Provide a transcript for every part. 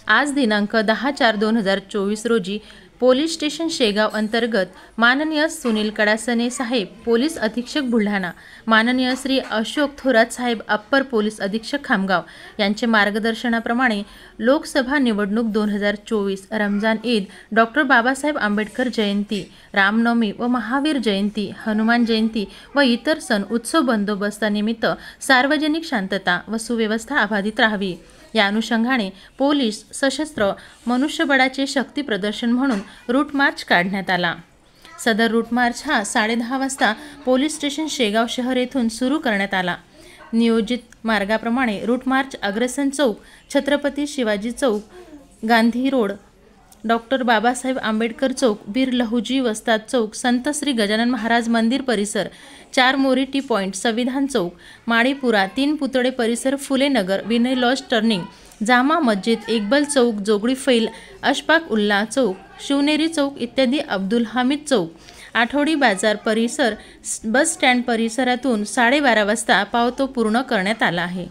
आज दिनांक 10/4/2024 रोजी पोलीस स्टेशन शेगाव अंतर्गत माननीय सुनील कडासने साहेब पोलीस अधीक्षक बुलढाणा, माननीय श्री अशोक थोरात साहेब अप्पर पोलीस अधीक्षक खामगाव यांचे मार्गदर्शनाप्रमाणे लोकसभा निवडणूक 2024 रमजान ईद, डॉक्टर बाबासाहेब आंबेडकर जयंती, रामनवमी व महावीर जयंती, हनुमान जयंती व इतर सण उत्सव बंदोबस्तानिमित्त सार्वजनिक शांतता व सुव्यवस्था अबाधित राहावी या अनुषंगाने पोलीस सशस्त्र मनुष्यबळाचे शक्ती प्रदर्शन म्हणून रूट मार्च काढण्यात आला। सदर रूट मार्च हा 10:30 वाजता पोलीस स्टेशन शेगाव शहर येथून सुरू करण्यात आला। नियोजित मार्गाप्रमाणे रूट मार्च अग्रसेन चौक, छत्रपती शिवाजी चौक, गांधी रोड, डॉक्टर बाबासाहेब आंबेडकर चौक, बीर लहुजी वस्ताद चौक, संत श्री गजानन महाराज मंदिर परिसर, 4 मोरी टी पॉइंट, संविधान चौक, माळीपुरा, 3 पुतळे परिसर, फुले नगर, विनय लॉज टर्निंग, जामा मस्जिद, इक्बल चौक, जोगडी फैल, अशफाक उल्ला चौक, शिवनेरी चौक इत्यादी अब्दुल हामिद चौक, आठवडी बाजार परिसर, बस स्टँड परिसरातून 12:30 वाजता पावतो पूर्ण करण्यात आला आहे।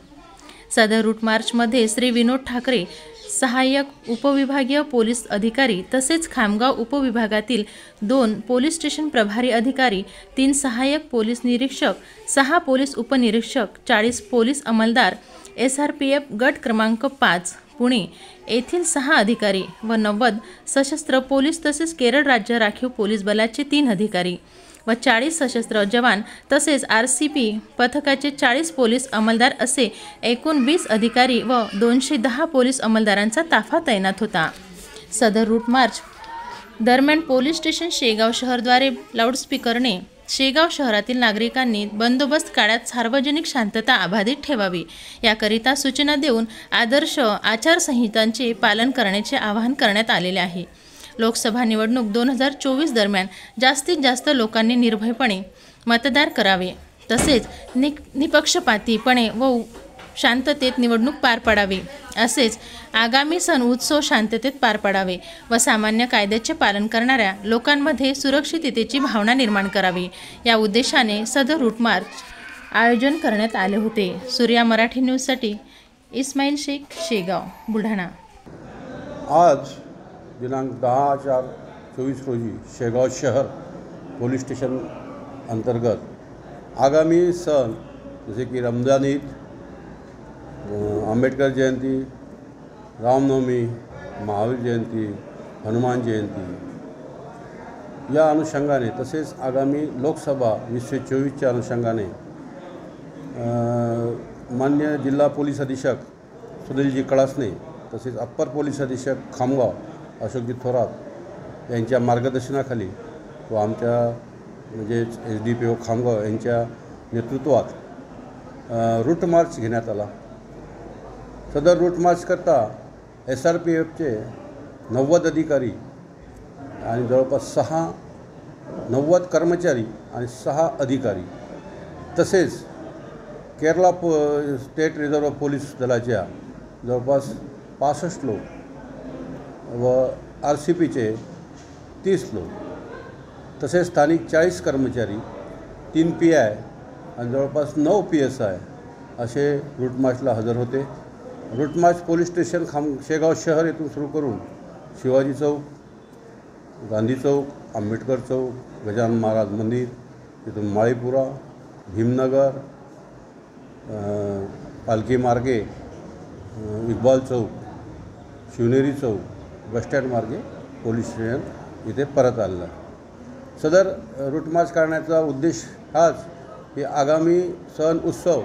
सदर रूट मार्चमध्ये श्री विनोद ठाकरे सहाय्यक उपविभागीय पोलीस अधिकारी तसेच खामगाव उपविभागातील 2 पोलीस स्टेशन प्रभारी अधिकारी, 3 सहाय्यक पोलीस निरीक्षक, 6 पोलीस उपनिरीक्षक, 40 पोलीस अंमलदार, SRPF गट क्रमांक 5 पुणे येथील 6 अधिकारी व 90 सशस्त्र पोलीस तसेच केरळ राज्य राखीव पोलीस बलाचे 3 अधिकारी व 40 सशस्त्र जवान तसेच RCP पथकाचे 40 पोलीस अंमलदार असे एकूण 20 अधिकारी व 210 पोलीस अंमलदारांचा ताफा तैनात होता। सदर रूट मार्च दरम्यान पोलीस स्टेशन शेगाव शहरद्वारे लाऊडस्पीकरने शेगाव शहरातील नागरिकांनी बंदोबस्त काळात सार्वजनिक शांतता अबाधित ठेवावी याकरिता सूचना देऊन आदर्श आचारसंहितांचे पालन करण्याचे आवाहन करण्यात आलेले आहे। लोकसभा निवडणूक 2024 दरम्यान जास्तीत जास्त लोकांनी निर्भयपणे मतदान करावे तसेच निपक्षपातीपणे व शांततेत निवडणूक पार पाडावी, असेच आगामी सण उत्सव शांततेत पार पाडावे व सामान्य कायद्याचे पालन करणाऱ्या लोकांमध्ये सुरक्षिततेची भावना निर्माण करावी या उद्देशाने सदर रूट मार्च आयोजन करण्यात आले होते। सूर्या मराठी न्यूजसाठी इस्माईल शेख, शेगाव, बुलढाणा। आज दिनांक 10/4/24 रोजी शेगाव शहर पोलीस स्टेशन अंतर्गत आगामी सण जसे की रमजान ईद, आंबेडकर जयंती, रामनवमी, महावीर जयंती, हनुमान जयंती या अनुषंगाने तसेच आगामी लोकसभा 2024च्या अनुषंगाने मान्य जिल्हा पोलीस अधीक्षक सुनीलजी कडासने तसेच अप्पर पोलीस अधीक्षक खामगाव अशोकजी थोरात यांच्या मार्गदर्शनाखाली व आमच्या म्हणजे SDPO खामगाव यांच्या नेतृत्वात रूट मार्च घेण्यात आला। सदर रूट मार्च करता SRPFचे 90 अधिकारी आणि जवळपास 90 कर्मचारी आणि 6 अधिकारी तसेच केरला स्टेट रिझर्व्ह पोलीस दलाच्या जवळपास 65 लोक व RCPचे 30 लोक तसेच स्थानिक 40 कर्मचारी, 3 PI आणि जवळपास 9 PSI असे रूट मार्चला हजर होते। Route march police station Shegaon शहर येथून सुरू करून शिवाजी चौक, गांधी चौक, आंबेडकर चौक, गजानन महाराज मंदिर, तिथून माळीपुरा, भीमनगर, पालखी मार्गे इक्बाल चौक, शिवनेरी चौक, बसस्टँड मार्गे पोलीस स्टेशन इथे परत आलेला। सदर रूट मार्च करण्याचा उद्देश हाच की आगामी सण उत्सव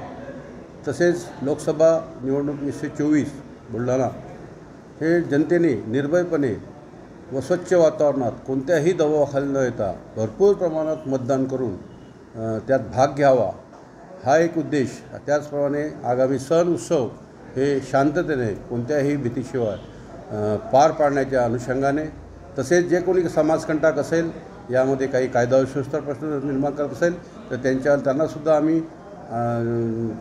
तसेच लोकसभा निवडणूक 2024 बुलढाणा हे जनतेने निर्भयपणे व स्वच्छ वातावरणात कोणत्याही दबावाखाली न येता भरपूर प्रमाणात मतदान करून त्यात भाग घ्यावा हा एक उद्देश। त्याचप्रमाणे आगामी सण उत्सव हे शांततेने कोणत्याही भीतीशिवाय पार पाडण्याच्या अनुषंगाने तसेच जे कोणी समाजकंटक असेल यामध्ये काही कायदा व सुव्यवस्था प्रश्न निर्माण करत असेल तर त्यांनासुद्धा आम्ही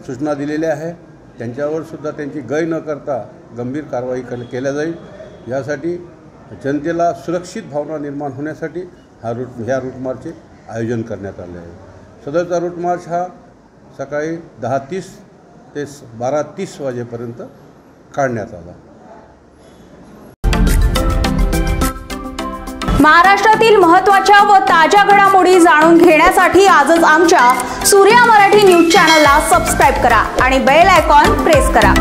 सूचना दिलेल्या आहे। त्यांच्यावर सुद्धा त्यांची गय न करता गंभीर कारवाई केल्या जाईल। यासाठी जनतेला सुरक्षित भावना निर्माण होण्यासाठी ह्या रूट मार्चचे आयोजन करण्यात आले आहे। सदरचा रूट मार्च हा सकाळी 10:30 ते 12:30 वाजेपर्यंत काढण्यात आला। महाराष्ट्रातील महत्त्वाच्या व ताज्या घडामोडी जाणून घेण्यासाठी आजच आमच्या सूर्या मराठी न्यूज चॅनलला सबस्क्राईब करा आणि बेल आयकॉन प्रेस करा।